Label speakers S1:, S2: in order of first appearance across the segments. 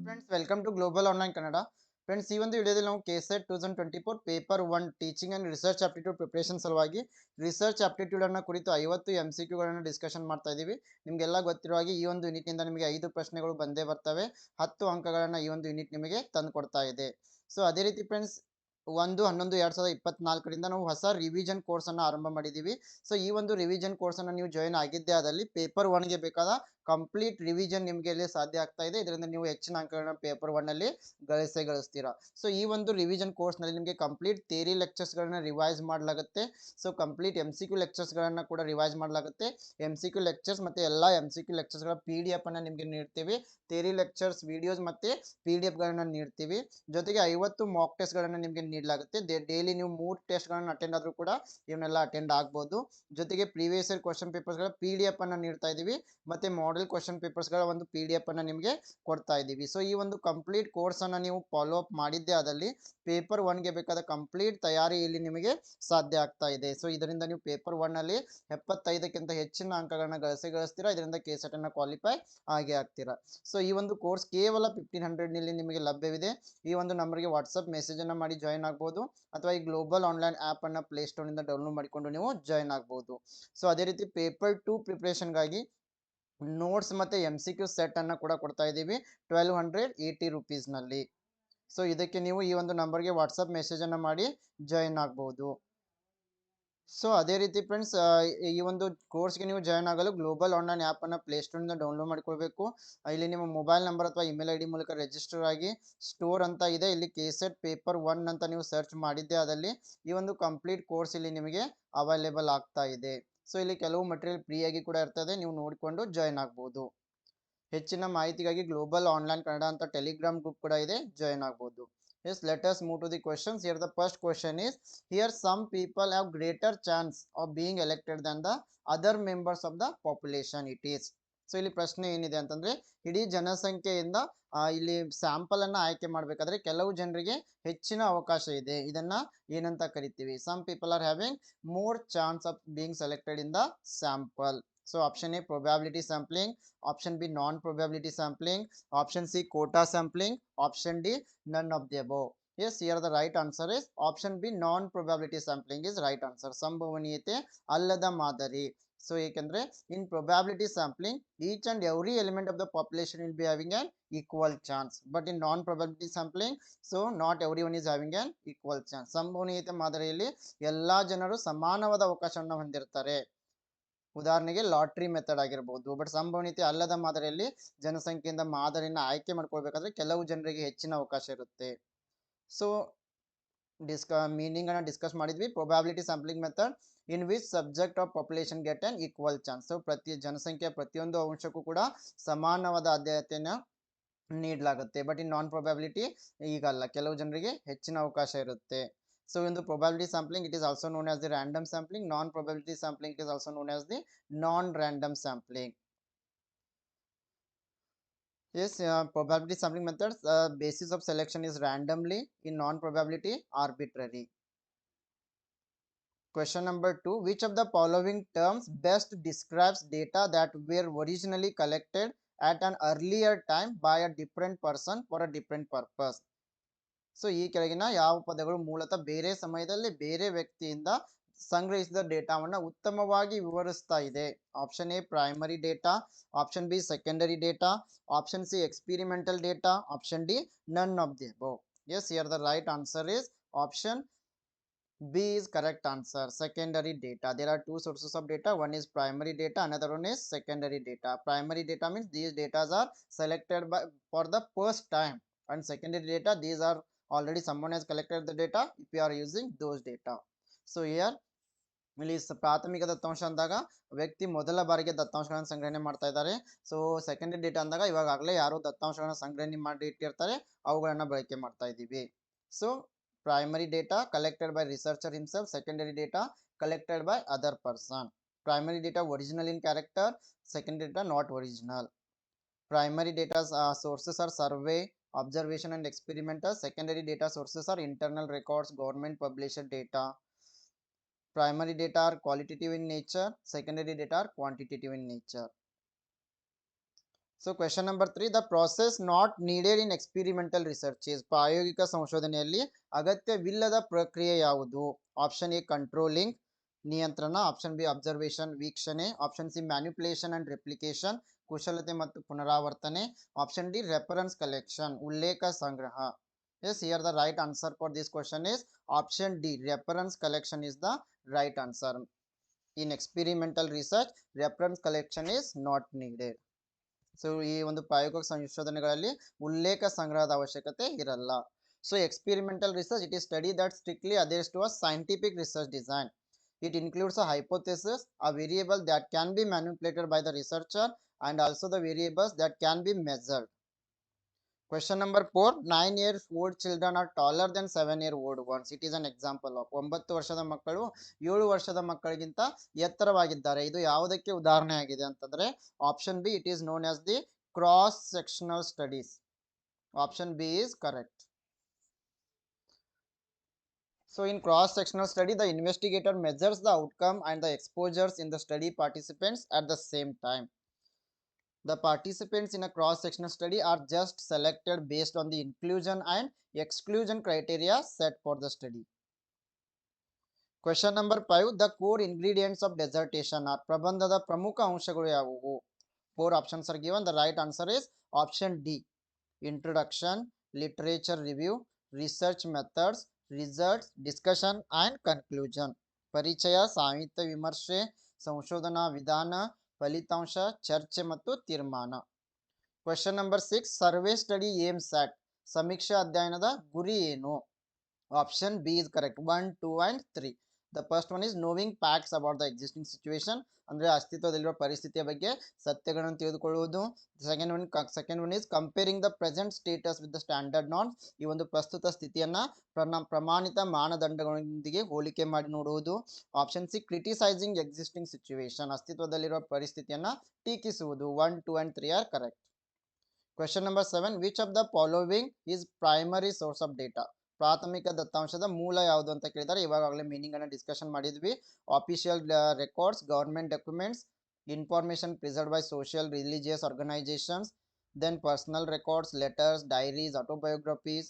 S1: Friends welcome to global online Kannada. Friends, ಈ ಒಂದು ವಿಡಿಯೋದಲ್ಲಿ ನಾವು KSET 2024 paper 1 teaching and research aptitude preparation ಸಲುವಾಗಿ ರಿಸರ್ಚ್ ಆಪ್ಟಿಟ್ಯೂಡ್ ಅನ್ನು ಕುರಿತು 50 MCQಗಳನ್ನು ಡಿಸ್ಕಷನ್ ಮಾಡ್ತಾ ಇದ್ದೀವಿ. ನಿಮಗೆಲ್ಲ ಗೊತ್ತಿರುವ ಹಾಗೆ ಈ ಒಂದು ಯೂನಿಟ್ನಿಂದ ನಿಮಗೆ 5 ಪ್ರಶ್ನೆಗಳು ಬಂದೇ ಬರ್ತವೆ. 10 ಅಂಕಗಳನ್ನು ಈ ಒಂದು ಯೂನಿಟ್ ನಿಮಗೆ ತಂದು ಕೊಡ್ತಾ ಇದೆ. ಸೊ ಅದೇ ರೀತಿ ಫ್ರೆಂಡ್ಸ್, 1/11/2024 ನಾವು ಹೊಸ ರಿವಿಷನ್ ಕೋರ್ಸ್ ಅನ್ನು ಆರಂಭ ಮಾಡಿದ್ದೀವಿ. ಸೊ ಈ ಒಂದು ರಿವಿಷನ್ ಕೋರ್ಸ್ ಅನ್ನು ನೀವು ಜಾಯಿನ್ ಆಗಿದ್ದೇ ಆದಲ್ಲಿ ಪೇಪರ್ 1ಗೆ ಬೇಕಾದ ಕಂಪ್ಲೀಟ್ ರಿವಿಷನ್ ನಿಮಗೆ ಇಲ್ಲಿ ಸಾಧ್ಯ ಆಗ್ತಾ ಇದೆ. ಇದರಿಂದ ನೀವು ಹೆಚ್ಚಿನ ಅಂಕಗಳನ್ನ ಪೇಪರ್ 1 ಅಲ್ಲಿ ಗಳಿಸ್ತೀರಾ. ಸೊ ಈ ಒಂದು ರಿವಿಷನ್ ಕೋರ್ಸ್ ನಲ್ಲಿ ನಿಮಗೆ ಕಂಪ್ಲೀಟ್ ಥಿಯರಿ ಲೆಕ್ಚರ್ಸ್ ಗಳನ್ನ ರಿವೈಸ್ ಮಾಡಲಾಗುತ್ತೆ. ಸೊ ಕಂಪ್ಲೀಟ್ MCQ ಲೆಕ್ಚರ್ಸ್ ಗಳನ್ನ ಕೂಡ ರಿವೈಸ್ ಮಾಡಲಾಗುತ್ತೆ. MCQ ಲೆಕ್ಚರ್ಸ್ ಮತ್ತೆ ಎಲ್ಲಾ MCQ ಲೆಕ್ಚರ್ಸ್ ಗಳ PDF ಅನ್ನ ನಿಮಗೆ ನೀಡ್ತೀವಿ. ಥಿಯರಿ ಲೆಕ್ಚರ್ಸ್ ವಿಡಿಯೋಸ್ ಮತ್ತೆ PDF ಗಳನ್ನ ನೀಡ್ತೀವಿ. ಜೊತೆಗೆ 50 ಮಾಕ್ ಟೆಸ್ಟ್ ಗಳನ್ನ ನಿಮಗೆ ನೀಡಲಾಗುತ್ತೆ. ಡೈಲಿ ನೀವು 3 ಟೆಸ್ಟ್ ಗಳನ್ನ ಅಟೆಂಡ್ ಆದ್ರೂ ಕೂಡ ಇವನ್ನೆಲ್ಲ ಅಟೆಂಡ್ ಆಗಬಹುದು. ಜೊತೆಗೆ ಪ್ರೀವಿಯಸ್ ಇಯರ್ ಕ್ವಶನ್ ಪೇಪರ್ಸ್ ಗಳ PDF ಅನ್ನ ನೀಡ್ತಾ ಇದೀವಿ. ಮತ್ತೆ ಮಾಡೆಲ್ ಕ್ವಶನ್ ಪೇಪರ್ಸ್ ಗಳ ಒಂದು PDF ಅನ್ನ ನಿಮಗೆ ಕೊಡ್ತಾ ಇದ್ದೀವಿ. ಸೊ ಈ ಒಂದು ಕಂಪ್ಲೀಟ್ ಕೋರ್ಸ್ ಅನ್ನ ನೀವು ಫಾಲೋ ಅಪ್ ಮಾಡಿದ್ದೇ ಆದಲ್ಲಿ ಪೇಪರ್ 1ಗೆ ಬೇಕಾದ ಕಂಪ್ಲೀಟ್ ತಯಾರಿ ಇಲ್ಲಿ ನಿಮಗೆ ಸಾಧ್ಯ ಆಗ್ತಾ ಇದೆ. ಸೊ ಇದರಿಂದ ನೀವು ಪೇಪರ್ 1 ಅಲ್ಲಿ 75ಕ್ಕಿಂತ ಹೆಚ್ಚಿನ ಅಂಕಗಳನ್ನ ಗಳಿಸ್ತೀರಾ. ಇದರಿಂದ ಕೆಸೆಟ್ ಅನ್ನ ಕ್ವಾಲಿಫೈ ಆಗೇ ಆಗ್ತೀರಾ. ಸೊ ಈ ಒಂದು ಕೋರ್ಸ್ ಕೇವಲ 1500 ನಲ್ಲಿ ನಿಮಗೆ ಲಭ್ಯವಿದೆ. ಈ ಒಂದು ನಂಬರ್ಗೆ ವಾಟ್ಸ್ಆಪ್ ಮೆಸೇಜ್ ಅನ್ನ ಮಾಡಿ ಜಾಯಿನ್ ಆಗಬಹುದು, ಅಥವಾ ಈ ಗ್ಲೋಬಲ್ ಆನ್ಲೈನ್ ಆಪ್ ಅನ್ನ ಪ್ಲೇ ಸ್ಟೋರ್ ನಿಂದ ಡೌನ್ಲೋಡ್ ಮಾಡಿಕೊಂಡು ನೀವು ಜಾಯಿನ್ ಆಗಬಹುದು. ಸೊ ಅದೇ ರೀತಿ ಪೇಪರ್ 2 ಪ್ರಿಪರೇಷನ್ ಗಾಗಿ ನೋಟ್ಸ್ ಮತ್ತೆ MCQ ಸೆಟ್ ಅನ್ನ ಕೂಡ ಕೊಡ್ತಾ ಇದ್ದೀವಿ 1280 rupees ನಲ್ಲಿ. ಸೊ ಇದಕ್ಕೆ ನೀವು ಈ ಒಂದು ನಂಬರ್ಗೆ ವಾಟ್ಸ್ಆಪ್ ಮೆಸೇಜ್ ಅನ್ನ ಮಾಡಿ ಜಾಯಿನ್ ಆಗಬಹುದು. ಸೊ ಅದೇ ರೀತಿ ಫ್ರೆಂಡ್ಸ್, ಈ ಒಂದು ಕೋರ್ಸ್ಗೆ ನೀವು ಜಾಯಿನ್ ಆಗಲು ಗ್ಲೋಬಲ್ ಆನ್ಲೈನ್ ಆ್ಯಪ್ ಅನ್ನು ಪ್ಲೇಸ್ಟೋರ್ನಿಂದ ಡೌನ್ಲೋಡ್ ಮಾಡಿಕೊಳ್ಬೇಕು. ಇಲ್ಲಿ ನಿಮ್ಮ ಮೊಬೈಲ್ ನಂಬರ್ ಅಥವಾ ಇಮೇಲ್ ID ಮೂಲಕ ರಿಜಿಸ್ಟರ್ ಆಗಿ ಸ್ಟೋರ್ ಅಂತ ಇದೆ, ಇಲ್ಲಿ ಕೆಸೆಟ್ ಪೇಪರ್ 1 ಅಂತ ನೀವು ಸರ್ಚ್ ಮಾಡಿದ್ದೆ ಆದಲ್ಲಿ ಈ ಒಂದು ಕಂಪ್ಲೀಟ್ ಕೋರ್ಸ್ ಇಲ್ಲಿ ನಿಮಗೆ ಅವೈಲೇಬಲ್ ಆಗ್ತಾ ಇದೆ. ಸೊ ಇಲ್ಲಿ ಕೆಲವು ಮಟೀರಿಯಲ್ ಫ್ರೀ ಆಗಿ ಕೂಡ ಇರ್ತದೆ, ನೀವು ನೋಡಿಕೊಂಡು ಜಾಯಿನ್ ಆಗ್ಬೋದು. ಹೆಚ್ಚಿನ ಮಾಹಿತಿಗಾಗಿ ಗ್ಲೋಬಲ್ ಆನ್ಲೈನ್ ಕನ್ನಡ ಅಂತ ಟೆಲಿಗ್ರಾಮ್ ಗ್ರೂಪ್ ಕೂಡ ಇದೆ, ಜಾಯಿನ್ ಆಗ್ಬೋದು. Yes, let us move to the questions. Here the first question is, here some people have greater chance of being elected than the other members of the population it is. So ಇಲ್ಲಿ ಪ್ರಶ್ನೆ ಏನಿದೆ ಅಂತಂದ್ರೆ, ಇಡೀ ಜನಸಂಖ್ಯೆಯಿಂದ ಇಲ್ಲಿ sample ಅನ್ನ ಆಯ್ಕೆ ಮಾಡಬೇಕಾದ್ರೆ ಕೆಲವು ಜನರಿಗೆ ಹೆಚ್ಚಿನ ಅವಕಾಶ ಇದೆ. ಇದನ್ನ ಏನಂತ ಕರಿತೀವಿ? Some people are having more chance of being selected in the sample. So option A probability sampling, option B non probability sampling, option C quota sampling, option D none of the above. Yes, here the right answer is option B non probability sampling is right answer. ಸಂಭವನೀಯತೆ ಅಲ್ಲದ ಮಾದರಿ. So ಏಕೆಂದ್ರೆ in probability sampling each and every element of the population will be having an equal chance, but in non probability sampling so not everyone is having an equal chance. ಸಂಭವನೀಯತೆ ಮಾದರಿಯಲ್ಲಿ ಎಲ್ಲಾ ಜನರು ಸಮಾನವಾದ ಅವಕಾಶವನ್ನು ಹೊಂದಿರ್ತಾರೆ. ಉದಾಹರಣೆಗೆ ಲಾಟ್ರಿ ಮೆಥಡ್ ಆಗಿರಬಹುದು. But ಸಂಭವನೀಯತೆ ಅಲ್ಲದ ಮಾದರಿಯಲ್ಲಿ ಜನಸಂಖ್ಯೆಯಿಂದ ಮಾದರಿನ ಆಯ್ಕೆ ಮಾಡ್ಕೊಳ್ಬೇಕಾದ್ರೆ ಕೆಲವು ಜನರಿಗೆ ಹೆಚ್ಚಿನ ಅವಕಾಶ ಇರುತ್ತೆ. ಸೊ ಮೀನಿಂಗ್ ಅನ್ನ ಡಿಸ್ಕಸ್ ಮಾಡಿದ್ವಿ. Probability sampling method in which subject of population get an equal chance. So ಪ್ರತಿ ಜನಸಂಖ್ಯೆಯ ಪ್ರತಿಯೊಂದು ಅಂಶಕ್ಕೂ ಕೂಡ ಸಮಾನವಾದ ಆದ್ಯತೆಯನ್ನು ನೀಡಲಾಗುತ್ತೆ. ಬಟ್ ಇನ್ ನಾನ್ ಪ್ರೊಬ್ಯಾಬಿಲಿಟಿ ಈಗಲ್ಲ, ಕೆಲವು ಜನರಿಗೆ ಹೆಚ್ಚಿನ ಅವಕಾಶ ಇರುತ್ತೆ. So in the probability sampling it is also known as the random sampling. Non-probability sampling it is also known as the non-random sampling. Yes, probability sampling methods basis of selection is randomly, in non-probability arbitrary. Question number 2, which of the following terms best describes data that were originally collected at an earlier time by a different person for a different purpose? So ಈ ಕೆಳಗಿನ ಯಾವ ಪದಗಳು ಮೂಲತಃ ಬೇರೆ ಸಮಯದಲ್ಲಿ ಬೇರೆ ವ್ಯಕ್ತಿಯಿಂದ ಸಂಗ್ರಹಿಸಿದ ಡೇಟಾವನ್ನು ಉತ್ತಮವಾಗಿ ವಿವರಿಸ್ತಾ ಇದೆ? Option A primary data, option B secondary data, option C experimental data, option D none of the above. Yes, here the right answer is option B is correct answer. Secondary data. There are two sources of data. One is primary data, another one is secondary data. Primary data means these data are selected by for the first time, and secondary data these are already someone has collected the data if you are using those data. So here ಇಲ್ಲಿ ಪ್ರಾಥಮಿಕ ದತ್ತಾಂಶ ಅಂದಾಗ ವ್ಯಕ್ತಿ ಮೊದಲ ಬಾರಿಗೆ ದತ್ತಾಂಶಗಳನ್ನು ಸಂಗ್ರಹಣೆ ಮಾಡ್ತಾ ಇದ್ದಾರೆ. ಸೊ ಸೆಕೆಂಡರಿ ಡೇಟಾ ಅಂದಾಗ ಇವಾಗಲೇ ಯಾರು ದತ್ತಾಂಶಗಳನ್ನು ಸಂಗ್ರಹಣೆ ಮಾಡಿ ಇಟ್ಟಿರ್ತಾರೆ ಅವುಗಳನ್ನ ಬಳಕೆ ಮಾಡ್ತಾ ಇದ್ದೀವಿ. So primary data collected by researcher himself, secondary data collected by other person. Primary data original in character, secondary data not original. Primary data sources are survey, observation and experimental. Secondary data sources are internal records, government published data. Primary data are qualitative in nature, secondary data are quantitative in nature. So question number 3, the process not needed in experimental research is, ಪ್ರಾಯೋಗಿಕ ಸಂಶೋಧನೆಯಲ್ಲಿ ಅಗತ್ಯವಿಲ್ಲದ ಪ್ರಕ್ರಿಯೆ ಯಾವುದು? Option A controlling, ನಿಯಂತ್ರಣ. Option B observation, ವೀಕ್ಷಣೆ. Option C manipulation and replication, ಕುಶಲತೆ ಮತ್ತು ಪುನರಾವರ್ತನೆ. ಆಪ್ಷನ್ ಡಿ ರೆಫರೆನ್ಸ್ ಕಲೆಕ್ಷನ್, ಉಲ್ಲೇಖ ಸಂಗ್ರಹ. Yes, here the right answer for this question is option D. Reference collection is the right answer. In experimental research, reference collection is not needed. So ಈ ಒಂದು ಪ್ರಾಯೋಗಿಕ ಸಂಶೋಧನೆಗಳಲ್ಲಿ ಉಲ್ಲೇಖ ಸಂಗ್ರಹದ ಅವಶ್ಯಕತೆ ಇರಲ್ಲ. So experimental research, it is study that strictly adheres to a scientific research design. It includes a hypothesis, a variable that can be manipulated by the researcher, and also the variables that can be measured. Question number 4, 9 years old children are taller than 7-year-old ones. It is an example of 9 ವರ್ಷದ ಮಕ್ಕಳು 7 ವರ್ಷದ ಮಕ್ಕಳಿಗಿಂತ ಎತ್ತರವಾಗಿದ್ದಾರೆ. ಇದು ಯಾವುದಕ್ಕೆ ಉದಾಹರಣೆ ಆಗಿದೆ ಅಂತಂದ್ರೆ option B, it is known as the cross sectional studies. Option B is correct. So in cross sectional study, the investigator measures the outcome and the exposures in the study participants at the same time. The participants in a cross sectional study are just selected based on the inclusion and exclusion criteria set for the study. Question number 5, the core ingredients of dissertation are, ಪ್ರಬಂಧದ ಪ್ರಮುಖ ಅಂಶಗಳು ಯಾವುವು? 4 options are given. The right answer is option D. Introduction, literature review, research methods, results, discussion and conclusion. ಪರಿಚಯ, ಸಾಹಿತ್ಯ ವಿಮರ್ಶೆ, ಸಂಶೋಧನಾ ವಿಧಾನ, ಫಲಿತಾಂಶ, ಚರ್ಚೆ ಮತ್ತು ತೀರ್ಮಾನ. Question number 6, survey study aims at, ಸಮೀಕ್ಷಾ ಅಧ್ಯಯನದ ಗುರಿ ಏನು? Option B is correct. 1, 2 and 3. The first one is knowing facts about the existing situation, ಅಂದ್ರೆ ಅಸ್ತಿತ್ವದಲ್ಲಿರುವ ಪರಿಸ್ಥಿತಿಯ ಬಗ್ಗೆ ಸತ್ಯಗಳನ್ನು ತಿಳಿದುಕೊಳ್ಳುವುದು. Second one is comparing the present status with the standard norms. ಈ ಒಂದು ಪ್ರಸ್ತುತ ಸ್ಥಿತಿಯನ್ನ ಪ್ರಮಾಣಿತ ಮಾನದಂಡಗಳೊಂದಿಗೆ ಹೋಲಿಕೆ ಮಾಡಿ ನೋಡುವುದು. Option C criticising existing situation, ಅಸ್ತಿತ್ವದಲ್ಲಿರುವ ಪರಿಸ್ಥಿತಿಯನ್ನ ಟೀಕಿಸುವುದು. 1, 2 and 3 are correct. Question number 7, which of the following is primary source of data? ಪ್ರಾಥಮಿಕ ದತ್ತಾಂಶದ ಮೂಲ ಯಾವುದು ಅಂತ ಕೇಳಿದ್ದಾರೆ. ಇವಾಗಲೇ ಮೀನಿಂಗ್ ಅನ್ನು ಡಿಸ್ಕಷನ್ ಮಾಡಿದ್ವಿ. Official records, government documents, information preserved by social religious organisations, then personal records, letters, diaries, autobiographies,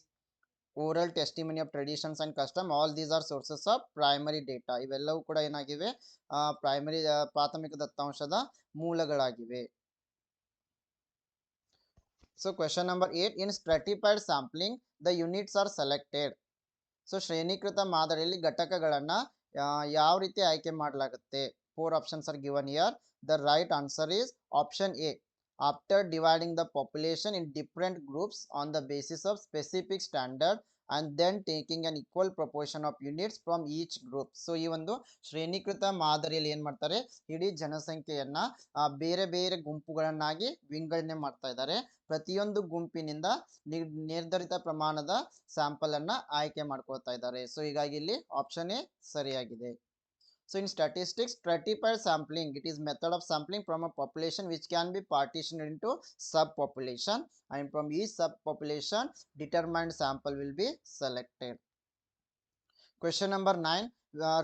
S1: oral testimony of traditions and custom. All these are sources of primary data. ಇವೆಲ್ಲವೂ ಕೂಡ ಏನಾಗಿವೆ? ಪ್ರಾಥಮಿಕ ದತ್ತಾಂಶದ ಮೂಲಗಳಾಗಿವೆ. So question number 8, in stratified sampling the units are selected. So ಶ್ರೇಣೀಕೃತ ಮಾದರಿಯಲ್ಲಿ ಘಟಕಗಳನ್ನ ಯಾವ ರೀತಿ ಆಯ್ಕೆ ಮಾಡಲಾಗುತ್ತೆ? 4 options are given here. The right answer is option A. After dividing the population in different groups on the basis of specific standard and then taking an equal proportion of units from each group. So ಈ ಒಂದು ಶ್ರೇಣೀಕೃತ ಮಾದರಿಯಲ್ಲಿ ಏನ್ ಮಾಡ್ತಾರೆ? ಇಡೀ ಜನಸಂಖ್ಯೆಯನ್ನ ಬೇರೆ ಬೇರೆ ಗುಂಪುಗಳನ್ನಾಗಿ ವಿಂಗಡಣೆ ಮಾಡ್ತಾ ಇದ್ದಾರೆ. ಪ್ರತಿಯೊಂದು ಗುಂಪಿನಿಂದ ನಿರ್ಧರಿತ ಪ್ರಮಾಣದ ಸ್ಯಾಂಪಲ್ ಅನ್ನ ಆಯ್ಕೆ ಮಾಡ್ಕೊಳ್ತಾ ಇದ್ದಾರೆ. ಸೊ ಹೀಗಾಗಿ ಇಲ್ಲಿ ಆಪ್ಷನ್ ಎ ಸರಿಯಾಗಿದೆ. So in statistics, stratified sampling, it is method of sampling from a population which can be partitioned into subpopulation, and from each subpopulation determined sample will be selected. Question number 9,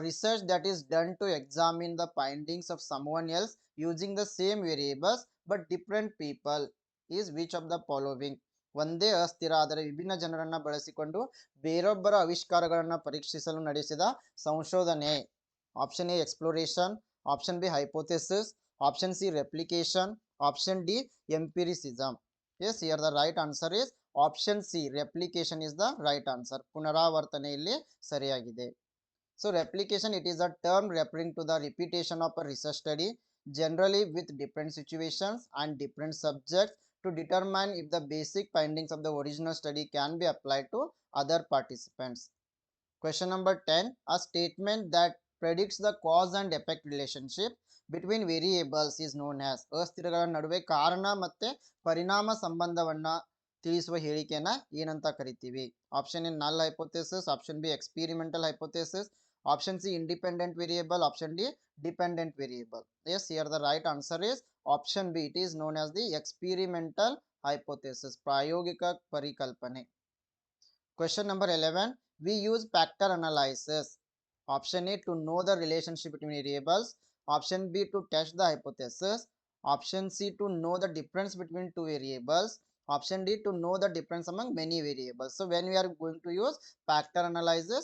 S1: research that is done to examine the findings of someone else using the same variables but different people is which of the following? ಒಂದೇ ಅಸ್ಥಿರ ಆದರೆ ವಿಭಿನ್ನ ಜನರನ್ನ ಬಳಸಿಕೊಂಡು ಬೇರೊಬ್ಬರ ಆವಿಷ್ಕಾರಗಳನ್ನ ಪರೀಕ್ಷಿಸಲು ನಡೆಸಿದ ಸಂಶೋಧನೆ. Option A exploration, option B hypothesis, option C replication, option D empiricism. Yes, here the right answer is option C, replication is the right answer. ಪುನರಾವರ್ತನೆ ಇಲ್ಲಿ ಸರಿಯಾಗಿದೆ. So replication, it is a term referring to the repetition of a research study generally with different situations and different subjects to determine if the basic findings of the original study can be applied to other participants. Question number 10, a statement that predicts the cause and effect relationship between variables is known as. ಅಸ್ಥಿರಗಳ ನಡುವೆ ಕಾರಣ ಮತ್ತೆ ಪರಿಣಾಮ ಸಂಬಂಧವನ್ನ ತಿಳಿಸುವ ಹೇಳಿಕೆಯನ್ನ ಏನಂತ ಕರಿತೀವಿ? ಆಪ್ಷನ್ ಎ ನಲ್ hypothesis, option B experimental hypothesis, option C independent variable, option D dependent variable. Yes, here the right answer is option B. It is known as the experimental hypothesis, ಪ್ರಾಯೋಗಿಕ ಪರಿಕಲ್ಪನೆ. Question number 11, we use factor analysis. Option A, to know the relationship between variables. Option B, to test the hypothesis. Option C, to know the difference between two variables. Option D, to know the difference among many variables. So when we are going to use factor analysis,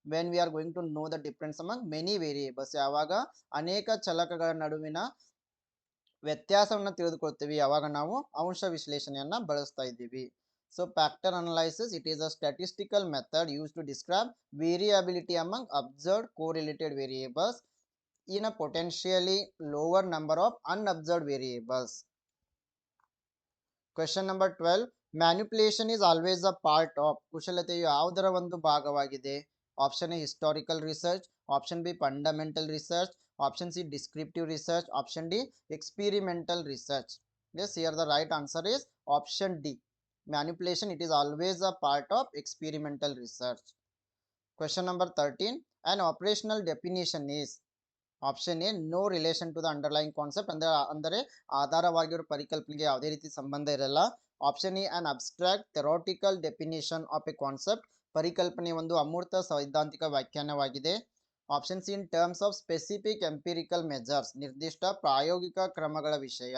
S1: when we are going to know the difference among many variables, ಯಾವಾಗ ಅನೇಕ ಚಲಕಗಳ ನಡುವಿನ ವ್ಯತ್ಯಾಸವನ್ನು ತಿಳಿದುಕೊಳ್ತೀವಿ, ಯಾವಾಗ ನಾವು ಅಂಶ ವಿಶ್ಲೇಷಣೆಯನ್ನ ಬಳಸ್ತಾ ಇದ್ದೀವಿ. So factor analysis, it is a statistical method use to describe variability among observed correlated variables in a potentially lower number of unobserved variables. Question number 12. Manipulation is always a part of. ಕುಶಲತೆಯು ಯಾವುದರ ಒಂದು ಭಾಗವಾಗಿದೆ? Option A, historical research. Option B, fundamental research. Option C, descriptive research. Option D, experimental research. Yes, here the right answer is option D. Manipulation, it is always a part of experimental research. Question number 13. An operational definition is. Option A, no relation to the underline concept, ಅಂದರೆ ಆಧಾರವಾಗಿರೋ ಪರಿಕಲ್ಪನೆಗೆ ಯಾವುದೇ ರೀತಿ ಸಂಬಂಧ ಇರಲ್ಲ. Option A, an abstract theoretical definition of a concept, ಪರಿಕಲ್ಪನೆ ಒಂದು ಅಮೂರ್ತ ಸೈದ್ಧಾಂತಿಕ ವ್ಯಾಖ್ಯಾನವಾಗಿದೆ. Option C, in terms of specific empirical measures, ನಿರ್ದಿಷ್ಟ ಪ್ರಾಯೋಗಿಕ ಕ್ರಮಗಳ ವಿಷಯ.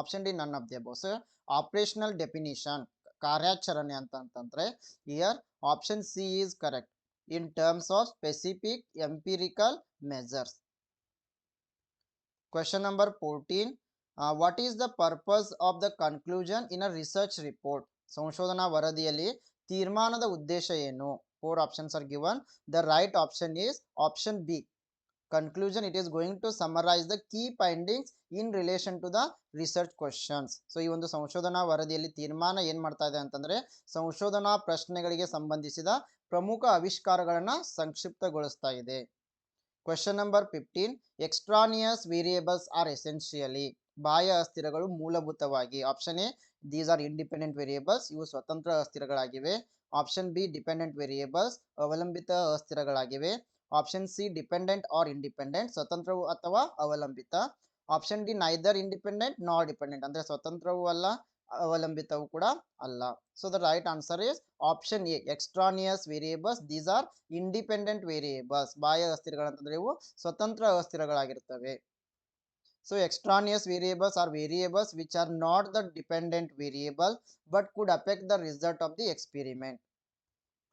S1: Option D, none of the above. So operational definition, ಕಾರ್ಯಾಚರಣೆ ಅಂತಂದ್ರೆ here option C is correct, in terms of specific empirical measures. Question number 14. What is the purpose of the conclusion in a research report? ಸಂಶೋಧನಾ ವರದಿಯಲ್ಲಿ ತೀರ್ಮಾನದ ಉದ್ದೇಶ ಏನು? 4 options are given. The right option is option B. Conclusion, it is going to summarize the key findings in relation to the research questions. So ಈ ಒಂದು ಸಂಶೋಧನಾ ವರದಿಯಲ್ಲಿ ತೀರ್ಮಾನ ಏನ್ ಮಾಡ್ತಾ ಇದೆ ಅಂತಂದ್ರೆ ಸಂಶೋಧನಾ ಪ್ರಶ್ನೆಗಳಿಗೆ ಸಂಬಂಧಿಸಿದ ಪ್ರಮುಖ ಆವಿಷ್ಕಾರಗಳನ್ನ ಸಂಕ್ಷಿಪ್ತಗೊಳಿಸ್ತಾ ಇದೆ. Question number 15. Extraneous variables are essentially. ಬಾಹ್ಯ ಅಸ್ಥಿರಗಳು ಮೂಲಭೂತವಾಗಿ. Option A, these are independent variables, ಇವು ಸ್ವತಂತ್ರ ಅಸ್ಥಿರಗಳಾಗಿವೆ. ಆಪ್ಷನ್ ಬಿ, ಡಿಪೆಂಡೆಂಟ್ ವೇರಿಯೇಬಲ್ಸ್, ಅವಲಂಬಿತ ಅಸ್ಥಿರಗಳಾಗಿವೆ. Option C, dependent or independent, ಸ್ವತಂತ್ರವು ಅಥವಾ ಅವಲಂಬಿತ. Option D, neither independent not dependent, ಅಂದ್ರೆ ಸ್ವತಂತ್ರವೂ ಅಲ್ಲ ಅವಲಂಬಿತವೂ ಕೂಡ ಅಲ್ಲ. So the right answer is option A, extraneous variables, these are independent variables. ಬಾಹ್ಯ ಅಸ್ಥಿರಗಳಂತಂದ್ರೆ ಇವು ಸ್ವತಂತ್ರ ಅಸ್ಥಿರಗಳಾಗಿರ್ತವೆ. So extraneous variables are variables which are not the dependent variable but could affect the result of the experiment.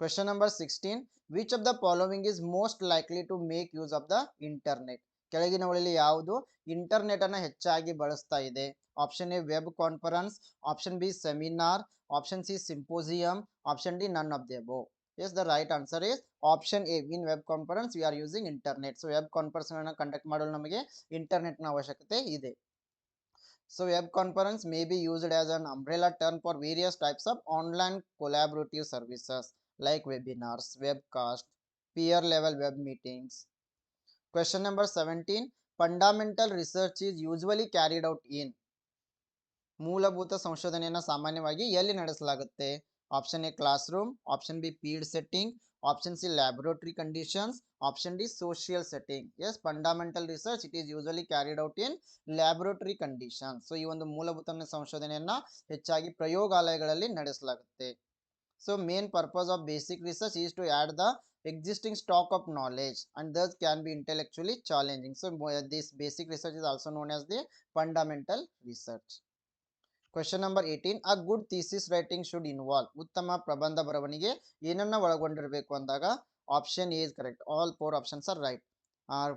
S1: Question number 16. Which of the following is most likely to make use of the internet? ಕೆಳಗಿನವುಗಳಲ್ಲಿ ಯಾವುದು internet ಅನ್ನ ಹೆಚ್ಚಾಗಿ ಬಳಸ್ತಾ ಇದೆ? Option A, web conference. Option B, seminar. Option C, symposium. Option D, none of the above. Yes, the right answer is option A. In web conference we are using internet. So web conference ಗಳನ್ನ conduct ಮಾಡಲು ನಮಗೆ internet ನ ಅವಶ್ಯಕತೆ ಇದೆ. So web conference may be used as an umbrella term for various types of online collaborative services like webinars, webcast, peer level web meetings. Question number 17. Fundamental research is usually carried out in. ಮೂಲಭೂತ ಸಂಶೋಧನೆಯನ್ನು ಸಾಮಾನ್ಯವಾಗಿ ಎಲ್ಲಿ ನಡೆಸಲಾಗುತ್ತೆ? Option A, classroom. Option B, field setting. Option C, laboratory conditions. Option D, social setting. Yes, fundamental research it is usually carried out in laboratory conditions. So ಈ ಒಂದು ಮೂಲಭೂತ ಸಂಶೋಧನೆಯನ್ನ ಹೆಚ್ಚಾಗಿ ಪ್ರಯೋಗಾಲಯಗಳಲ್ಲಿ ನಡೆಸಲಾಗುತ್ತೆ. So main purpose of basic research is to add the existing stock of knowledge and thus can be intellectually challenging. So this basic research is also known as the fundamental research. Question number 18. A good thesis writing should involve. ಉತ್ತಮ ಪ್ರಬಂಧ ಬರವಣಿಗೆ ಏನನ್ನ ಒಳಗೊಂಡಿರಬೇಕು ಅಂದಾಗ option A is correct. All 4 options are right.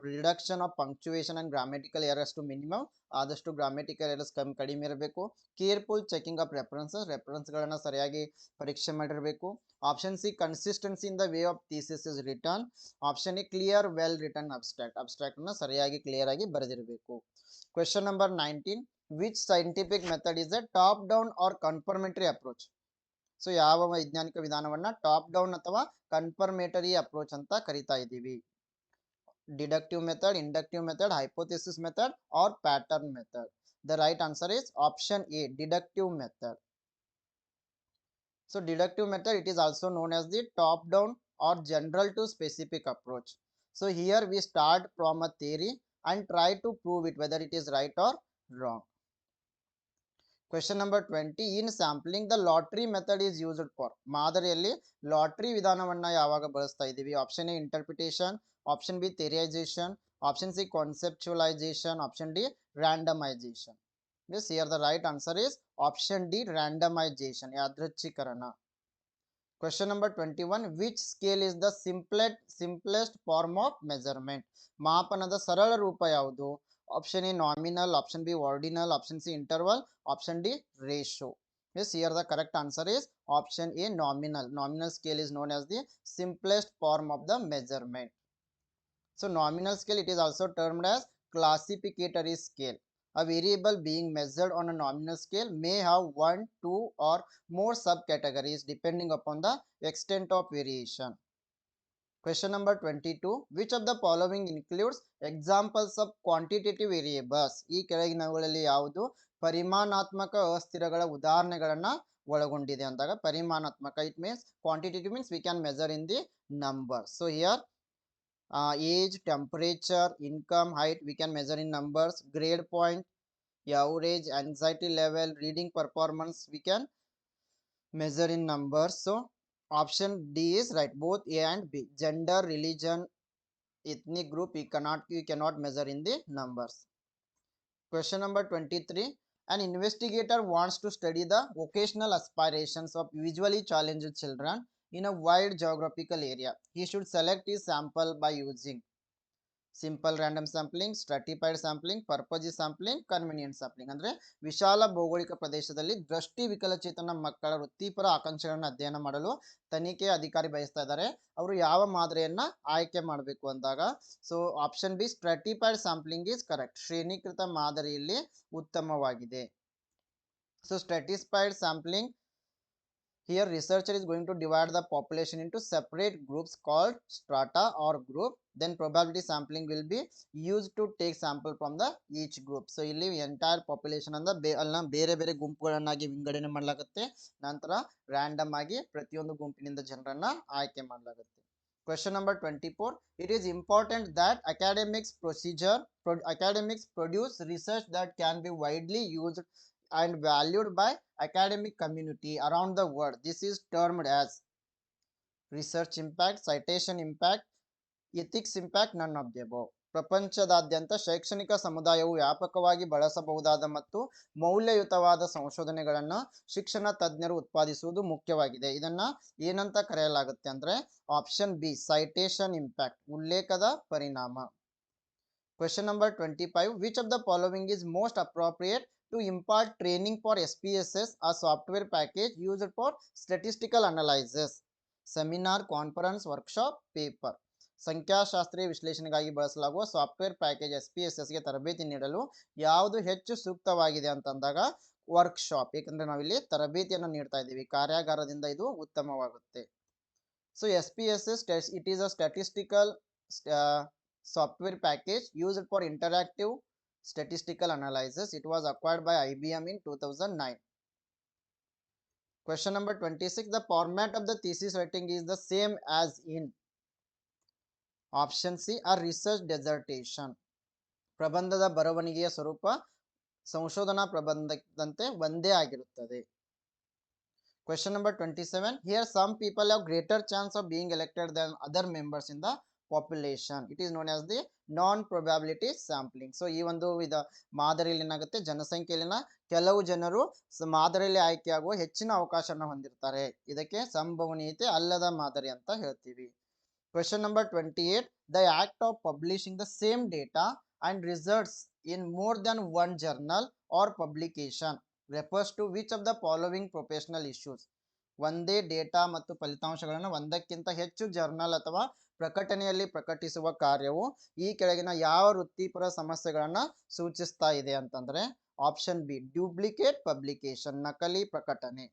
S1: Reduction of punctuation and grammatical errors to minimum. ಆದಷ್ಟು grammatical errors ಕಡಿಮೆ ಇರಬೇಕು. Careful checking of ರೆಫರೆನ್ಸ್ಗಳನ್ನ ಸರಿಯಾಗಿ ಪರೀಕ್ಷೆ ಮಾಡಿರಬೇಕು. Option C, consistency in the way of thesis is written. Option A, clear well written abstract ಅನ್ನ ಸರಿಯಾಗಿ clear ಆಗಿ ಬರೆದಿರಬೇಕು. Question number 19. Which scientific method is a top down or confirmatory approach? So ಯಾವ ವೈಜ್ಞಾನಿಕ ವಿಧಾನವನ್ನ ಟಾಪ್ ಡೌನ್ ಅಥವಾ confirmatory approach ಅಂತ ಕರಿತಾ ಇದ್ದೀವಿ? Deductive method, inductive method, hypothesis method or pattern method? The right answer is option A, deductive method. So deductive method, it is also known as the top down or general to specific approach. So here we start from a theory and try to prove it whether it is right or wrong. Question number 20. In sampling, the lottery method is used for. ಮಾದರಿಯಲ್ಲಿ lottery ವಿಧಾನವನ್ನ ಯಾವಾಗ ಬಳಸ್ತಾ ಇದ್ದೀವಿ? Option A, interpretation. Option B, theorization. Option C, conceptualization. Option D, randomization. Yes, here the right answer is option D, randomization, ಯಾದೃಚ್ಛೀಕರಣ. Question number 21, which scale is the simplest form of measurement? ಮಾಪನದ ಸರಳ ರೂಪ ಯಾವುದು? Option A nominal, option B ordinal, option C interval, option D ratio. Yes, here the correct answer is option A nominal. Nominal scale is known as the simplest form of the measurement. So nominal scale, it is also termed as classificatory scale. A variable being measured on a nominal scale may have one, two, or more subcategories depending upon the extent of variation. Question number 22. Which of the following includes examples of quantitative variables? ಈ ಕೆಳಗಿನವುಗಳಲ್ಲಿ ಯಾವುದು ಪರಿಮಾಣಾತ್ಮಕ ಅಸ್ಥಿರಗಳ ಉದಾಹರಣೆಗಳನ್ನ ಒಳಗೊಂಡಿದೆ ಅಂದಾಗ ಪರಿಮಾಣಾತ್ಮಕ, it means quantitative means we can measure in the numbers. So here age, temperature, income, height we can measure in numbers. Grade point, average, anxiety level, reading performance we can measure in numbers. So option D is right, both A and B. Gender, religion, ethnic group we cannot measure in the numbers. Question number 23. An investigator wants to study the vocational aspirations of visually challenged children in a wide geographical area. He should select his sample by using simple random sampling, stratified sampling, purposive sampling, convenient sampling. ಅಂದ್ರೆ ವಿಶಾಲ ಭೌಗೋಳಿಕ ಪ್ರದೇಶದಲ್ಲಿ ದೃಷ್ಟಿ ವಿಕಲಚೇತನ ಮಕ್ಕಳ ವೃತ್ತಿಪರ ಆಕಾಂಕ್ಷೆಗಳನ್ನು ಅಧ್ಯಯನ ಮಾಡಲು ತನಿಖೆ ಅಧಿಕಾರಿ ಬಯಸ್ತಾ ಇದ್ದಾರೆ. ಅವರು ಯಾವ ಮಾದರಿಯನ್ನ ಆಯ್ಕೆ ಮಾಡಬೇಕು ಅಂದಾಗ so option B stratified sampling is correct. ಶ್ರೇಣೀಕೃತ ಮಾದರಿಯಲ್ಲಿ ಉತ್ತಮವಾಗಿದೆ. So stratified sampling, here researcher is going to divide the population into separate groups called strata or group. Then probability sampling will be used to take sample from the each group. So ಇಲ್ಲಿ entire population ಅಂದ ಅಲ್ಲ ಬೇರೆ ಬೇರೆ ಗುಂಪುಗಳನ್ನಾಗಿ ವಿಂಗಡಣೆ ಮಾಡಲಾಗುತ್ತೆ. ನಂತರ random ಆಗಿ ಪ್ರತಿಯೊಂದು ಗುಂಪಿನಿಂದ ಜನರನ್ನ ಆಯ್ಕೆ ಮಾಡಲಾಗುತ್ತೆ. Question number 24. It is important that academics produce research that can be widely used and valued by academic community around the world. This is termed as research impact, citation impact, ethics impact, none of the above. ಪ್ರಪಂಚದಾದ್ಯಂತ ಶೈಕ್ಷಣಿಕ ಸಮುದಾಯವು ವ್ಯಾಪಕವಾಗಿ ಬಳಸಬಹುದಾದ ಮತ್ತು ಮೌಲ್ಯಯುತವಾದ ಸಂಶೋಧನೆಗಳನ್ನು ಶಿಕ್ಷಣ ತಜ್ಞರು ಉತ್ಪಾದಿಸುವುದು ಮುಖ್ಯವಾಗಿದೆ. ಇದನ್ನ ಏನಂತ ಕರೆಯಲಾಗುತ್ತೆ ಅಂದ್ರೆ ಆಪ್ಷನ್ ಬಿ ಸೈಟೇಷನ್ ಇಂಪ್ಯಾಕ್ಟ್, ಉಲ್ಲೇಖದ ಪರಿಣಾಮ. Question number 25. Which of the following is most appropriate to impart training for SPSS, a software package used for statistical analysis? Seminar, conference, workshop, paper. ಸಂಖ್ಯಾಶಾಸ್ತ್ರೀಯ ವಿಶ್ಲೇಷಣೆಗಾಗಿ ಬಳಸಲಾಗುವ ಸಾಫ್ಟ್ವೇರ್ ಪ್ಯಾಕೇಜ್ SPSS ಗೆ ತರಬೇತಿ ನೀಡಲು ಯಾವುದು ಹೆಚ್ಚು ಸೂಕ್ತವಾಗಿದೆ ಅಂತಂದಾಗ ವರ್ಕ್ಶಾಪ್, ಏಕೆಂದ್ರೆ ನಾವಿಲ್ಲಿ ತರಬೇತಿಯನ್ನು ನೀಡ್ತಾ ಇದ್ದೀವಿ, ಕಾರ್ಯಾಗಾರದಿಂದ ಇದು ಉತ್ತಮವಾಗುತ್ತೆ. So SPSS it is a statistical software package used for interactive statistical analysis. It was acquired by IBM in 2009. Question number 26. The format of the thesis writing is the same as in option C, a research dissertation. ಪ್ರಬಂಧದ ಬರವಣಿಗೆಯ ಸ್ವರೂಪ ಸಂಶೋಧನಾ ಪ್ರಬಂಧದಂತೆ ಒಂದೇ ಆಗಿರುತ್ತದೆ. Question number 27. Here some people have greater chance of being elected than other members in the population. It is known as the non probability sampling. So ಈ ಒಂದು ಮಾದರಿಯಲ್ಲಿ ಏನಾಗುತ್ತೆ, ಜನಸಂಖ್ಯೆಯಲ್ಲಿನ ಕೆಲವು ಜನರು ಮಾದರಿಯಲ್ಲಿ ಆಯ್ಕೆಯಾಗುವ ಹೆಚ್ಚಿನ ಅವಕಾಶವನ್ನು ಹೊಂದಿರ್ತಾರೆ. ಇದಕ್ಕೆ ಸಂಭವನೀಯತೆ ಅಲ್ಲದ ಮಾದರಿ ಅಂತ ಹೇಳ್ತೀವಿ. Question number 28. The act of publishing the same data and results in more than one journal or publication refers to which of the following professional issues? ಒಂದೇ ಡೇಟಾ ಮತ್ತು ಫಲಿತಾಂಶಗಳನ್ನು ಒಂದಕ್ಕಿಂತ ಹೆಚ್ಚು ಜರ್ನಲ್ ಅಥವಾ ಪ್ರಕಟಣೆಯಲ್ಲಿ ಪ್ರಕಟಿಸುವ ಕಾರ್ಯವು ಈ ಕೆಳಗಿನ ಯಾವ ವೃತ್ತಿಪರ ಸಮಸ್ಯೆಗಳನ್ನ ಸೂಚಿಸ್ತಾ ಇದೆ ಅಂತಂದ್ರೆ ಆಪ್ಷನ್ ಬಿ ಡ್ಯೂಪ್ಲಿಕೇಟ್ ಪಬ್ಲಿಕೇಶನ್, ನಕಲಿ ಪ್ರಕಟಣೆ.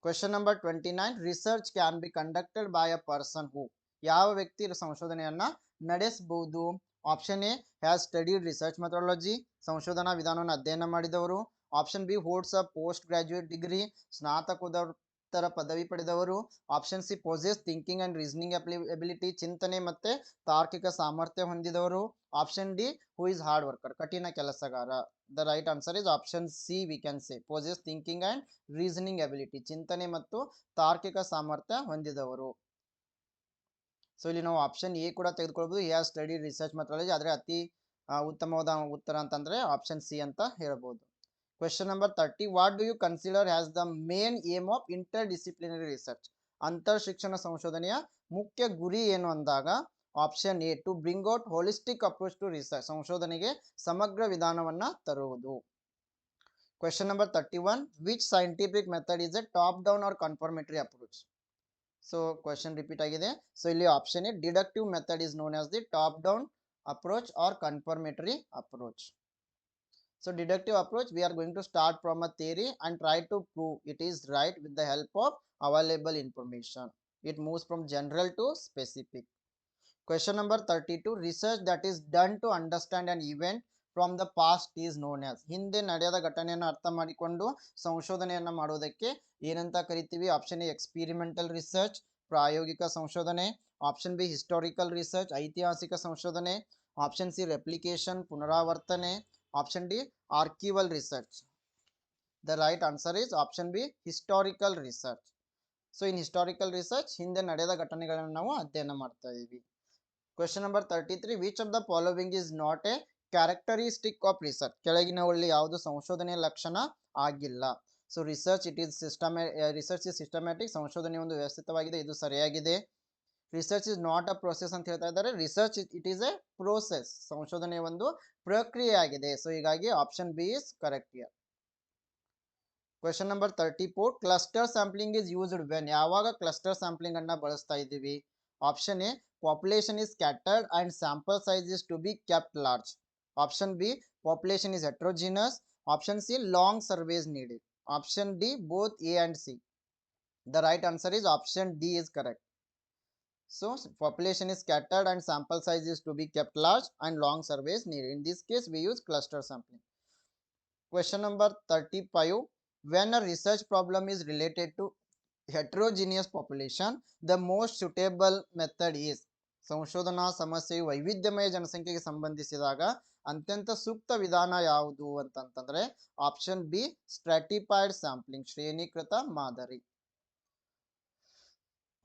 S1: Question number 29. Research can be conducted by a person who, ಯಾವ ವ್ಯಕ್ತಿ ಸಂಶೋಧನೆಯನ್ನ ನಡೆಸಬಹುದು? Option A has studied research methodology, ಸಂಶೋಧನಾ ವಿಧಾನವನ್ನು ಅಧ್ಯಯನ ಮಾಡಿದವರು. Option B holds a post graduate degree, ಸ್ನಾತಕೋತ್ತರ ಪದವಿ ಪಡೆದವರು. Option C possess thinking and reasoning ability, ಚಿಂತನೆ ಮತ್ತೆ ತಾರ್ಕಿಕ ಸಾಮರ್ಥ್ಯ ಹೊಂದಿದವರು. Option D who is hard worker, ಕಠಿಣ ಕೆಲಸಗಾರ. The right answer is option C, we can say possess thinking and reasoning ability, ಚಿಂತನೆ ಮತ್ತು ತಾರ್ಕಿಕ ಸಾಮರ್ಥ್ಯ ಹೊಂದಿದವರು. ಸೊ ಇಲ್ಲಿ ನಾವು ಆಪ್ಷನ್ ಎ ಕೂಡ ತೆಗೆದುಕೊಳ್ಳಬಹುದು, he has studied research methodology. ಆದರೆ ಅತಿ ಉತ್ತಮವಾದ ಉತ್ತರ ಅಂತಂದ್ರೆ ಆಪ್ಷನ್ ಸಿ ಅಂತ ಹೇಳ್ಬೋದು. Question number 30, what do you consider as the main aim of interdisciplinary research? ಅಂತರ್ ಶಿಕ್ಷಣ ಸಂಶೋಧನೆಯ ಮುಖ್ಯ ಗುರಿ ಏನು ಅಂದಾಗ option A, to bring out holistic approach to research, ಸಂಶೋಧನೆಗೆ ಸಮಗ್ರ ವಿಧಾನವನ್ನ ತರುವುದು. Question number 31, which scientific method is a top down or confirmatory approach? So question repeat ಆಗಿದೆ. ಸೊ ಇಲ್ಲಿ option A, deductive method is known as the top down approach or confirmatory approach. So deductive approach, we are going to start from a theory and try to prove it is right with the help of available information. It moves from general to specific. Question number 32, research that is done to understand an event from the past is known as. ಹಿಂದೆ ನಡೆದ ಘಟನೆಯನ್ನು ಅರ್ಥ ಮಾಡಿಕೊಂಡು ಸಂಶೋಧನೆಯನ್ನ ಮಾಡೋದಕ್ಕೆ ಏನಂತ ಕರಿತೀವಿ? Option A, experimental research, ಪ್ರಾಯೋಗಿಕ ಸಂಶೋಧನೆ. ಆಪ್ಷನ್ ಬಿ, ಹಿಸ್ಟಾರಿಕಲ್ ರಿಸರ್ಚ್, ಐತಿಹಾಸಿಕ ಸಂಶೋಧನೆ. ಆಪ್ಷನ್ ಸಿ, ರೆಪ್ಲಿಕೇಶನ್, ಪುನರಾವರ್ತನೆ. Option D, archival research. The right answer is option B, historical research. So in historical research ಹಿಂದೆ ನಡೆದ ಘಟನೆಗಳನ್ನು ನಾವು ಅಧ್ಯಯನ ಮಾಡ್ತಾ ಇದೀವಿ. Question number 33, which of the following is not a characteristic of research? ಕೆಳಗಿನವುಗಳಲ್ಲಿ ಯಾವುದು ಸಂಶೋಧನೆಯ ಲಕ್ಷಣ ಆಗಿಲ್ಲ? ಸೊ ರಿಸರ್ಚ್ ಇಸ್ ಸಿಸ್ಟಮ್ಯಾಟಿಕ್, ಸಂಶೋಧನೆ ಒಂದು ವ್ಯವಸ್ಥಿತವಾಗಿದೆ, ಇದು ಸರಿಯಾಗಿದೆ. Research is not a process ಅಂತ ಹೇಳ್ತಾ ಇದ್ದಾರೆ. Research it is a process, ಸಂಶೋಧನೆ ಒಂದು ಪ್ರಕ್ರಿಯೆ ಆಗಿದೆ. ಸೊ ಹೀಗಾಗಿ option B is correct here. Question number 34, cluster sampling is used when? ಯಾವಾಗ ಕ್ಲಸ್ಟರ್ ಸ್ಯಾಂಪ್ಲಿಂಗ್ ಅನ್ನ ಬಳಸ್ತಾ ಇದ್ದೀವಿ? Option A, population is scattered and sample size is to be kept large. Option B, population is heterogeneous. Option C, long surveys needed. Option D, both A and C. The right answer is option D is correct. So population is scattered and sample size is to be kept large and long surveys needed. In this case we use cluster sampling. Question number 35, when a research problem is related to heterogeneous population, the most suitable method is? ಸಂಶೋಧನಾ ಸಮಸ್ಯೆಯು ವೈವಿಧ್ಯಮಯ ಜನಸಂಖ್ಯೆಗೆ ಸಂಬಂಧಿಸಿದಾಗ ಅತ್ಯಂತ ಸೂಕ್ತ ವಿಧಾನ ಯಾವುದು ಅಂತಂತಂದ್ರೆ option B, stratified sampling, ಶ್ರೇಣೀಕೃತ ಮಾದರಿ.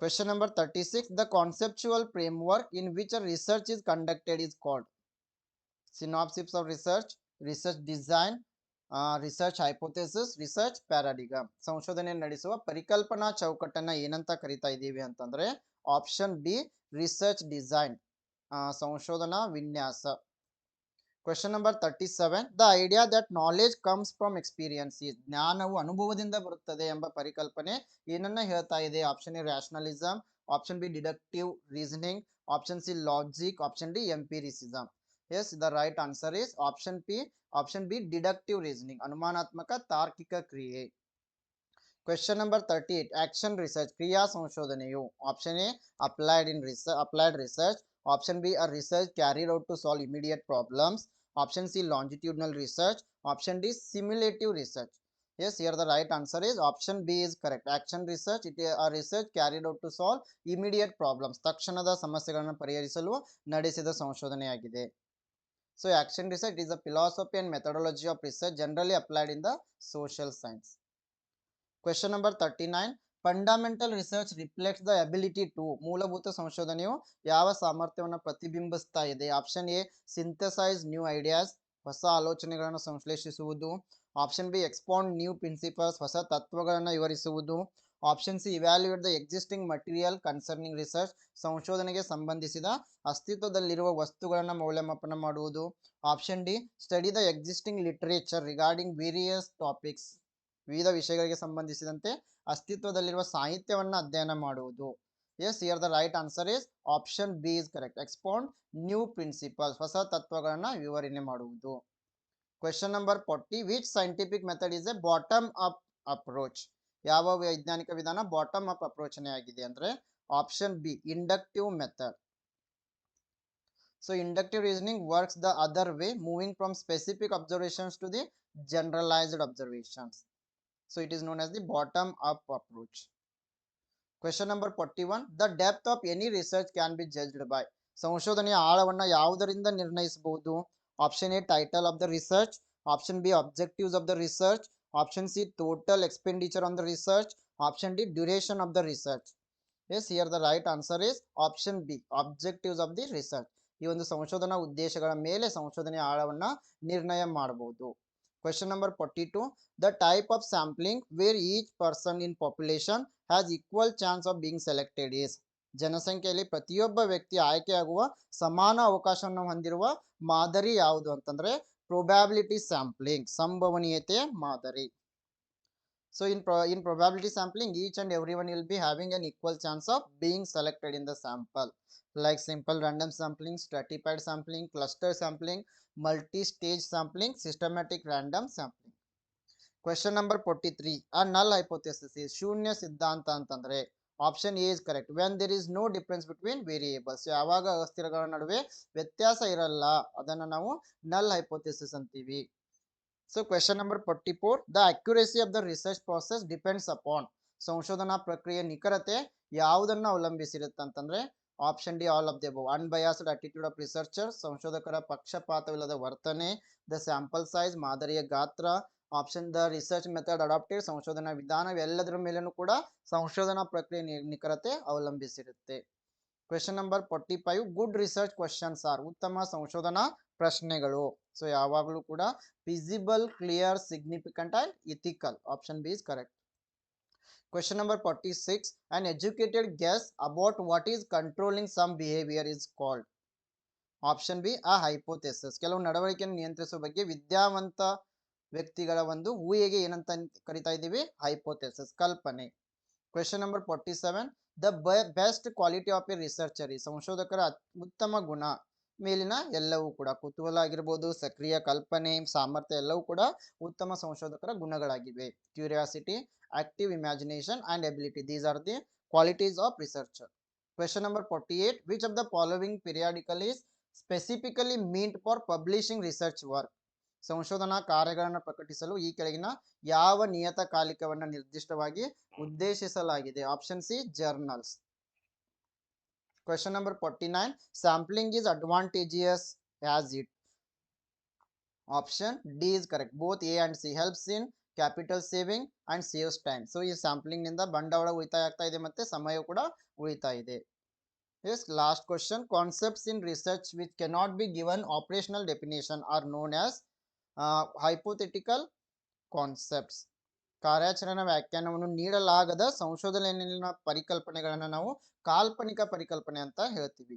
S1: Question number 36, the conceptual framework in which a research is conducted is called? Synopsis of research, research design, research hypothesis, research paradigm. ಸಂಶೋಧನೆ ನಡೆಸುವ ಪರಿಕಲ್ಪನಾ ಚೌಕಟ್ಟನ್ನ ಏನಂತ ಕರಿತಾ ಇದ್ದೀವಿ ಅಂತಂದ್ರೆ ಆಪ್ಷನ್ ಬಿ, ರಿಸರ್ಚ್ ಡಿಸೈನ್, ಸಂಶೋಧನಾ ವಿನ್ಯಾಸ. Question number 37, the idea that knowledge comes from experience is? ಜ್ಞಾನವು ಅನುಭವದಿಂದ ಬರುತ್ತದೆ ಎಂಬ ಪರಿಕಲ್ಪನೆ ಏನನ್ನ ಹೇಳ್ತಾ ಇದೆ? Option A, rationalism. Option B, deductive reasoning. Option C, logic. Option D, empiricism. Yes, the right answer is option B, deductive reasoning, ಅನುಮಾನಾತ್ಮಕ ತಾರ್ಕಿಕ ಕ್ರಿಯೆ. ಕ್ವೆಶ್ಚನ್ ನಂಬರ್ 38, ಆಕ್ಷನ್ ರಿಸರ್ಚ್, ಕ್ರಿಯಾ ಸಂಶೋಧನೆಯು? Option A, applied research. Option B, a research carried out to solve immediate problems. Option C, longitudinal research. Option D, simulative research. Yes, here the right answer is option B is correct. Action research, it is a research carried out to solve immediate problems. ತಕ್ಷಣದ ಸಮಸ್ಯೆಗಳನ್ನು ಪರಿಹರಿಸಲು ನಡೆಸಿದ ಸಂಶೋಧನೆಯಾಗಿದೆ. So action research is a philosophy and methodology of research generally applied in the social science. Question number 39, fundamental research reflects the ability to? ಮೂಲಭೂತ ಸಂಶೋಧನೆಯು ಯಾವ ಸಾಮರ್ಥ್ಯವನ್ನು ಪ್ರತಿಬಿಂಬಿಸ್ತಾ ಇದೆ? Option A, synthesise new ideas, ಹೊಸ ಆಲೋಚನೆಗಳನ್ನು ಸಂಶ್ಲೇಷಿಸುವುದು. Option B, expound new principles, ಹೊಸ ತತ್ವಗಳನ್ನು ವಿವರಿಸುವುದು. Option C, evaluate the existing material concerning research, ಸಂಶೋಧನೆಗೆ ಸಂಬಂಧಿಸಿದ ಅಸ್ತಿತ್ವದಲ್ಲಿರುವ ವಸ್ತುಗಳನ್ನು ಮೌಲ್ಯಮಾಪನ ಮಾಡುವುದು. Option D, study the existing literature regarding various topics, ವಿವಿಧ ವಿಷಯಗಳಿಗೆ ಸಂಬಂಧಿಸಿದಂತೆ ಅಸ್ತಿತ್ವದಲ್ಲಿರುವ ಸಾಹಿತ್ಯವನ್ನು ಅಧ್ಯಯನ ಮಾಡುವುದು. Yes, here the right answer is option B is correct. Expound new principles, ಹೊಸ ತತ್ವಗಳನ್ನು ವಿವರಣೆ ಮಾಡುವುದು. Question number 40, which scientific method is a bottom up approach? ಯಾವ ವೈಜ್ಞಾನಿಕ ವಿಧಾನ ಬಾಟಮ್ ಅಪ್ ಅಪ್ರೋಚ್ನೇ ಆಗಿದೆ ಅಂದ್ರೆ option B, inductive method. So inductive reasoning works the other way, moving from specific observations to the generalized observations. So it is known as the bottom up approach. Question number 41, the depth of any research can be judged by? ಸಂಶೋಧನೆಯ ಆಳವನ್ನು ಯಾವುದರಿಂದ ನಿರ್ಣಯಿಸಬಹುದು? Option A, title of the research. Option B, objectives of the research. Option C, total expenditure on the research. Option D, duration of the research. Yes, here the right answer is option B, objectives of the research. ಈ ಒಂದು ಸಂಶೋಧನಾ ಉದ್ದೇಶಗಳ ಮೇಲೆ ಸಂಶೋಧನೆಯ ಆಳವನ್ನ ನಿರ್ಣಯ ಮಾಡಬಹುದು. Question number 42. The type of sampling where each person in population has equal chance of being selected is. ಜನಸಂಖ್ಯೆಯಲ್ಲಿ ಪ್ರತಿಯೊಬ್ಬ ವ್ಯಕ್ತಿ ಆಯ್ಕೆಯಾಗುವ ಸಮಾನ ಅವಕಾಶವನ್ನು ಹೊಂದಿರುವ ಮಾದರಿ ಯಾವುದು ಅಂತಂದ್ರೆ probability sampling, ಸಂಭವನೀಯತೆ ಮಾದರಿ. So in probability sampling, each and everyone will be having an equal chance of being selected in the sample, like simple random sampling, stratified sampling, cluster sampling, multi-stage sampling, systematic random sampling. Question number 43. A null hypothesis is ಶೂನ್ಯ ಸಿದ್ಧಾಂತ ಅಂತಂದ್ರೆ option A is correct when there is no difference between variables. ಯಾವಾಗ ಅಸ್ಥಿರಗಳ ನಡುವೆ ವ್ಯತ್ಯಾಸ ಇರಲ್ಲ ಅದನ್ನ ನಾವು ನಲ್ ಹೈಪೋಥೆಸಿಸ್ ಅಂತೀವಿ. So question number 44. The accuracy of the research process depends upon. ಸಂಶೋಧನಾ ಪ್ರಕ್ರಿಯೆ ನಿಖರತೆ ಯಾವುದನ್ನ ಅವಲಂಬಿಸಿರುತ್ತೆ ಅಂತಂದ್ರೆ option D all of the above. Unbiased attitude of researcher, ಸಂಶೋಧಕರ ಪಕ್ಷಪಾತವಿಲ್ಲದ ವರ್ತನೆ. ದ ಸ್ಯಾಂಪಲ್ ಸೈಜ್, ಮಾದರಿಯ ಗಾತ್ರ. Option the research method adapted, ಸಂಶೋಧನಾ ವಿಧಾನ. ಎಲ್ಲದರ ಮೇಲೂ ಕೂಡ ಸಂಶೋಧನಾ ಪ್ರಕ್ರಿಯೆ ನಿಖರತೆ ಅವಲಂಬಿಸಿರುತ್ತೆ. Question number 45. Good research questions are. ಉತ್ತಮ ಸಂಶೋಧನಾ ಪ್ರಶ್ನೆಗಳು ಸೊ ಯಾವಾಗಲೂ ಕೂಡ feasible, clear, significant and ethical. Option B is correct. Question number 46. An educated guess about what is controlling some behavior is called. Option B ಆ hypothesis. ಕೆಲವು ನಡವಳಿಕೆಯನ್ನು ನಿಯಂತ್ರಿಸುವ ಬಗ್ಗೆ ವಿದ್ಯಾವಂತ ವ್ಯಕ್ತಿಗಳ ಒಂದು ಊಹೆಗೆ ಏನಂತ ಕರಿತಾ ಇದ್ದೀವಿ? ಹೈಪೋಥೆಸಿಸ್, ಕಲ್ಪನೆ. Question number 47. The best quality of A researcher is. ಸಂಶೋಧಕರ ಉತ್ತಮ ಗುಣ ಮೇಲಿನ ಎಲ್ಲವೂ ಕೂಡ ಕುತೂಹಲ ಆಗಿರ್ಬೋದು, ಸಕ್ರಿಯ ಕಲ್ಪನೆ, ಸಾಮರ್ಥ್ಯ ಎಲ್ಲವೂ ಕೂಡ ಉತ್ತಮ ಸಂಶೋಧಕರ ಗುಣಗಳಾಗಿವೆ. Curiosity, active imagination and ability, these are the qualities of researcher. Question number 48. Which of the following periodical is specifically meant for publishing research work. ಸಂಶೋಧನಾ ಕಾರ್ಯಗಳನ್ನು ಪ್ರಕಟಿಸಲು ಈ ಕೆಳಗಿನ ಯಾವ ನಿಯತಕಾಲಿಕವನ್ನು ನಿರ್ದಿಷ್ಟವಾಗಿ ಉದ್ದೇಶಿಸಲಾಗಿದೆ? Option C journals. Question number 49. Sampling is advantageous as it. Option D is correct. Both A and C helps in capital saving and saves time. So ಈ ಸ್ಯಾಂಪ್ಲಿಂಗ್ ನಿಂದ ಬಂಡವಾಳ ಉಳಿತಾಯ ಆಗ್ತಾ ಇದೆ ಮತ್ತೆ ಸಮಯ ಕೂಡ ಉಳಿತಾ ಇದೆ. Yes, last question. Concepts in research which cannot be given operational definition are known as hypothetical concepts. ಕಾರ್ಯಾಚರಣಾ ವ್ಯಾಖ್ಯಾನವನ್ನು ನೀಡಲಾಗದ ಸಂಶೋಧನೆಯಲ್ಲಿನ ಪರಿಕಲ್ಪನೆಗಳನ್ನು ನಾವು ಕಾಲ್ಪನಿಕ ಪರಿಕಲ್ಪನೆ ಅಂತ ಹೇಳ್ತೀವಿ.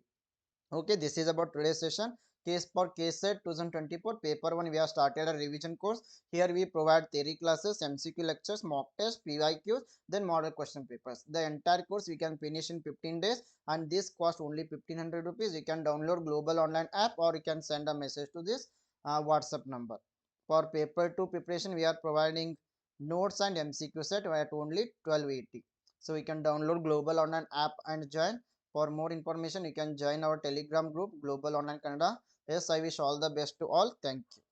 S1: Okay, this is about today's session. Case for KSET 2024 paper 1 we have started a revision course. Here we provide theory classes, MCQ lectures, mock tests, PYQs, then model question papers. The entire course we can finish in 15 days and this cost only 1500 rupees. You can download global online app or you can send a message to this WhatsApp number. For paper 2 preparation we are providing notes and MCQ set at only 1280. So you can download global online app and join. For more information you can join our telegram group Global Online Kannada. Yes, I wish all the best to all. Thank you.